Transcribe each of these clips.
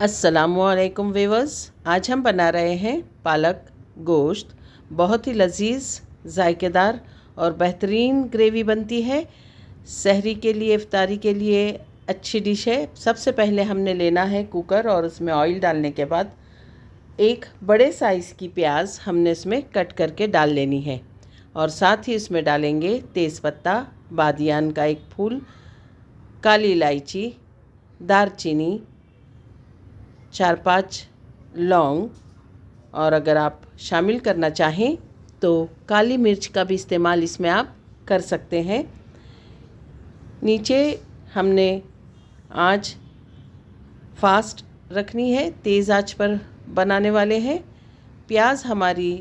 अस्सलामुअलैकुम व्यूअर्स। आज हम बना रहे हैं पालक गोश्त। बहुत ही लजीज, जायकेदार और बेहतरीन ग्रेवी बनती है। सहरी के लिए, इफ्तारी के लिए अच्छी डिश है। सबसे पहले हमने लेना है कुकर और उसमें ऑयल डालने के बाद एक बड़े साइज़ की प्याज हमने इसमें कट करके डाल लेनी है और साथ ही इसमें डालेंगे तेज़पत्ता, बादियान का एक फूल, काली इलायची, दारचीनी, 4-5 लौंग और अगर आप शामिल करना चाहें तो काली मिर्च का भी इस्तेमाल इसमें आप कर सकते हैं। नीचे हमने आंच फास्ट रखनी है, तेज़ आंच पर बनाने वाले हैं। प्याज हमारी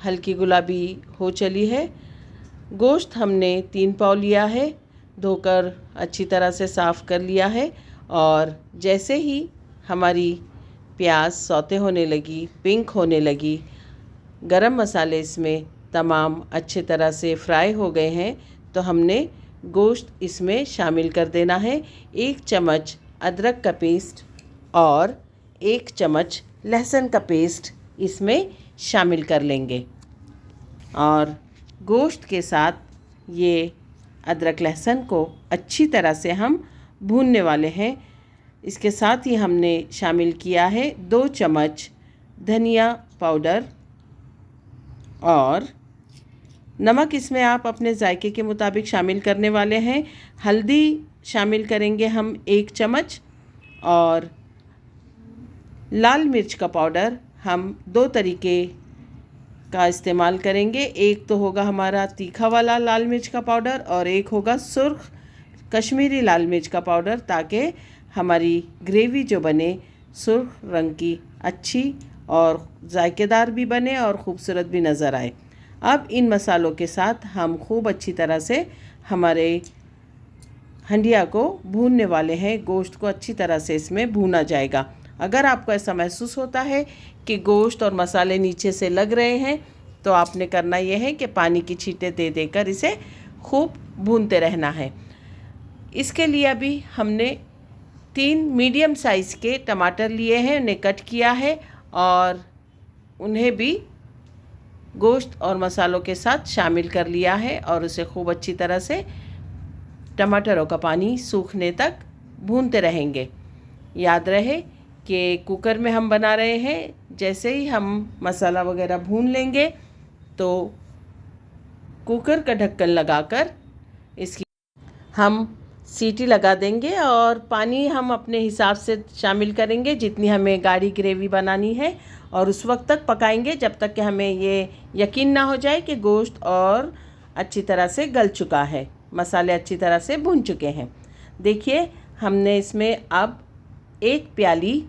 हल्की गुलाबी हो चली है। गोश्त हमने 3 पाव लिया है, धोकर अच्छी तरह से साफ़ कर लिया है और जैसे ही हमारी प्याज सौते होने लगी, पिंक होने लगी, गरम मसाले इसमें तमाम अच्छे तरह से फ्राई हो गए हैं तो हमने गोश्त इसमें शामिल कर देना है। 1 चम्मच अदरक का पेस्ट और 1 चम्मच लहसुन का पेस्ट इसमें शामिल कर लेंगे और गोश्त के साथ ये अदरक लहसुन को अच्छी तरह से हम भूनने वाले हैं। इसके साथ ही हमने शामिल किया है 2 चम्मच धनिया पाउडर और नमक इसमें आप अपने जायके के मुताबिक शामिल करने वाले हैं। हल्दी शामिल करेंगे हम 1 चम्मच और लाल मिर्च का पाउडर हम 2 तरीके का इस्तेमाल करेंगे। एक तो होगा हमारा तीखा वाला लाल मिर्च का पाउडर और एक होगा सुर्ख कश्मीरी लाल मिर्च का पाउडर, ताकि हमारी ग्रेवी जो बने सुर्ख रंग की अच्छी और जायकेदार भी बने और ख़ूबसूरत भी नज़र आए। अब इन मसालों के साथ हम खूब अच्छी तरह से हमारे हंडिया को भूनने वाले हैं। गोश्त को अच्छी तरह से इसमें भूना जाएगा। अगर आपको ऐसा महसूस होता है कि गोश्त और मसाले नीचे से लग रहे हैं तो आपने करना यह है कि पानी की छींटें दे देकर इसे खूब भूनते रहना है। इसके लिए अभी हमने 3 मीडियम साइज़ के टमाटर लिए हैं, उन्हें कट किया है और उन्हें भी गोश्त और मसालों के साथ शामिल कर लिया है और उसे खूब अच्छी तरह से टमाटरों का पानी सूखने तक भूनते रहेंगे। याद रहे कि कुकर में हम बना रहे हैं, जैसे ही हम मसाला वगैरह भून लेंगे तो कुकर का ढक्कन लगाकर इसकी हम सीटी लगा देंगे और पानी हम अपने हिसाब से शामिल करेंगे जितनी हमें गाढ़ी ग्रेवी बनानी है और उस वक्त तक पकाएंगे जब तक कि हमें ये यकीन ना हो जाए कि गोश्त और अच्छी तरह से गल चुका है, मसाले अच्छी तरह से भून चुके हैं। देखिए हमने इसमें अब 1 प्याली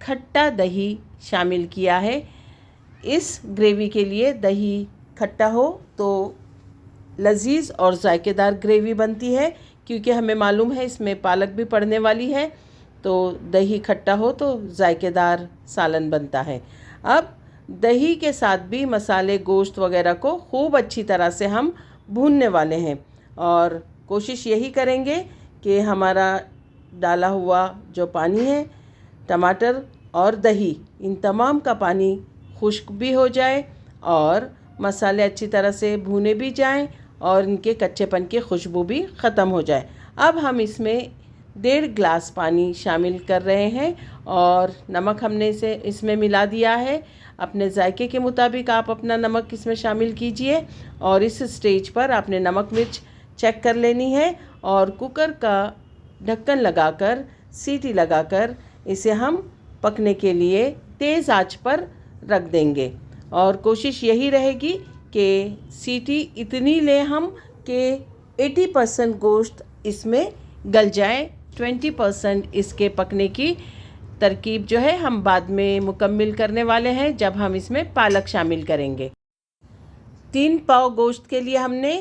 खट्टा दही शामिल किया है। इस ग्रेवी के लिए दही खट्टा हो तो लजीज और जायकेदार ग्रेवी बनती है, क्योंकि हमें मालूम है इसमें पालक भी पड़ने वाली है, तो दही खट्टा हो तो जायकेदार सालन बनता है। अब दही के साथ भी मसाले गोश्त वगैरह को खूब अच्छी तरह से हम भूनने वाले हैं और कोशिश यही करेंगे कि हमारा डाला हुआ जो पानी है, टमाटर और दही, इन तमाम का पानी खुश्क भी हो जाए और मसाले अच्छी तरह से भुने भी जाएं और इनके कच्चेपन की खुशबू भी ख़त्म हो जाए। अब हम इसमें 1.5 गिलास पानी शामिल कर रहे हैं और नमक हमने इसे इसमें मिला दिया है। अपने जायके के मुताबिक आप अपना नमक इसमें शामिल कीजिए और इस स्टेज पर आपने नमक मिर्च चेक कर लेनी है और कुकर का ढक्कन लगाकर सीटी लगाकर इसे हम पकने के लिए तेज़ आंच पर रख देंगे और कोशिश यही रहेगी कि सीटी इतनी लें हम कि 80% गोश्त इसमें गल जाए। 20% इसके पकने की तरकीब जो है हम बाद में मुकम्मिल करने वाले हैं जब हम इसमें पालक शामिल करेंगे। 3 पाव गोश्त के लिए हमने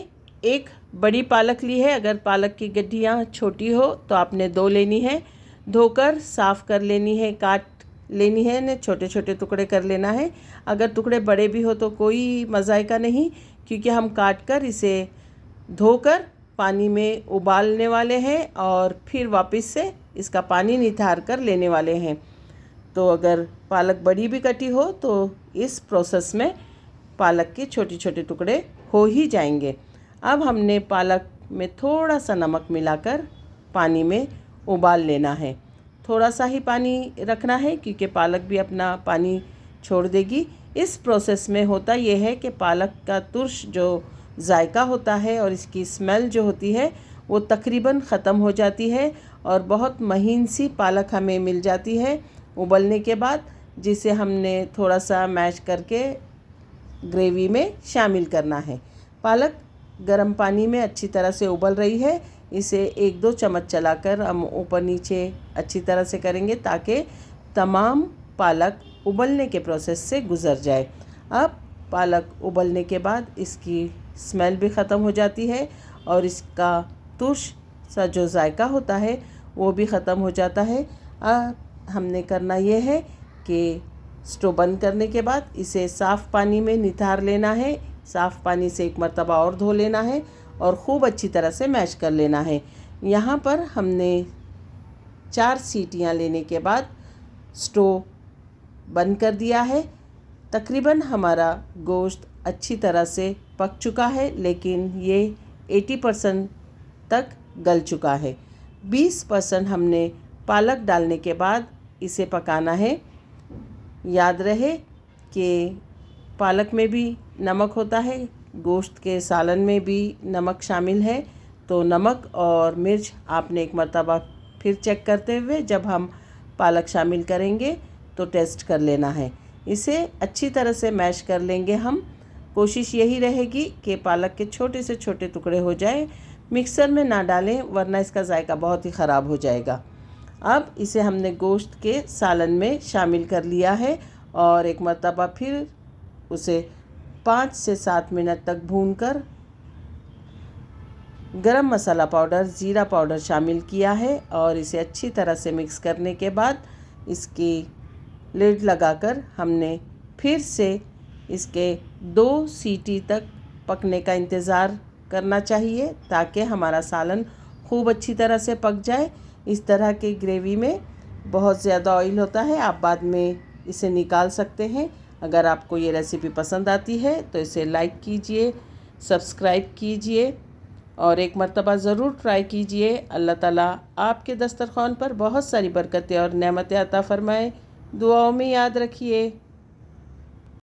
1 बड़ी पालक ली है। अगर पालक की गड्डियाँ छोटी हो तो आपने 2 लेनी है। धोकर साफ़ कर लेनी है, काट लेनी है, ने छोटे छोटे टुकड़े कर लेना है। अगर टुकड़े बड़े भी हो तो कोई मज़ायका नहीं, क्योंकि हम काट कर इसे धोकर पानी में उबालने वाले हैं और फिर वापस से इसका पानी निथार कर लेने वाले हैं। तो अगर पालक बड़ी भी कटी हो तो इस प्रोसेस में पालक के छोटे छोटे टुकड़े हो ही जाएंगे। अब हमने पालक में थोड़ा सा नमक मिलाकर पानी में उबाल लेना है। थोड़ा सा ही पानी रखना है क्योंकि पालक भी अपना पानी छोड़ देगी। इस प्रोसेस में होता यह है कि पालक का तुर्श जो जायका होता है और इसकी स्मेल जो होती है वो तकरीबन ख़त्म हो जाती है और बहुत महीन सी पालक हमें मिल जाती है उबलने के बाद, जिसे हमने थोड़ा सा मैश करके ग्रेवी में शामिल करना है। पालक गर्म पानी में अच्छी तरह से उबल रही है। इसे 1-2 चम्मच चलाकर हम ऊपर नीचे अच्छी तरह से करेंगे ताकि तमाम पालक उबलने के प्रोसेस से गुज़र जाए। अब पालक उबलने के बाद इसकी स्मेल भी ख़त्म हो जाती है और इसका तुर्श सा जो जायका होता है वो भी ख़त्म हो जाता है। अब हमने करना ये है कि स्टोव बंद करने के बाद इसे साफ़ पानी में निथार लेना है। साफ़ पानी से एक मर्तबा और धो लेना है और ख़ूब अच्छी तरह से मैश कर लेना है। यहाँ पर हमने 4 सीटियाँ लेने के बाद स्टोव बंद कर दिया है। तकरीबन हमारा गोश्त अच्छी तरह से पक चुका है, लेकिन ये 80% तक गल चुका है। 20% हमने पालक डालने के बाद इसे पकाना है। याद रहे कि पालक में भी नमक होता है, गोश्त के सालन में भी नमक शामिल है, तो नमक और मिर्च आपने एक मर्तबा फिर चेक करते हुए जब हम पालक शामिल करेंगे तो टेस्ट कर लेना है। इसे अच्छी तरह से मैश कर लेंगे हम। कोशिश यही रहेगी कि पालक के छोटे से छोटे टुकड़े हो जाए। मिक्सर में ना डालें वरना इसका जायका बहुत ही ख़राब हो जाएगा। अब इसे हमने गोश्त के सालन में शामिल कर लिया है और एक मर्तबा फिर उसे 5 से 7 मिनट तक भूनकर गरम मसाला पाउडर, ज़ीरा पाउडर शामिल किया है और इसे अच्छी तरह से मिक्स करने के बाद इसकी लिड लगाकर हमने फिर से इसके 2 सीटी तक पकने का इंतज़ार करना चाहिए ताकि हमारा सालन खूब अच्छी तरह से पक जाए। इस तरह के ग्रेवी में बहुत ज़्यादा ऑयल होता है, आप बाद में इसे निकाल सकते हैं। अगर आपको ये रेसिपी पसंद आती है तो इसे लाइक कीजिए, सब्सक्राइब कीजिए और एक मर्तबा ज़रूर ट्राई कीजिए। अल्लाह ताला आपके दस्तरख़्वान पर बहुत सारी बरकतें और नेमतें अता फ़रमाए। दुआओं में याद रखिए।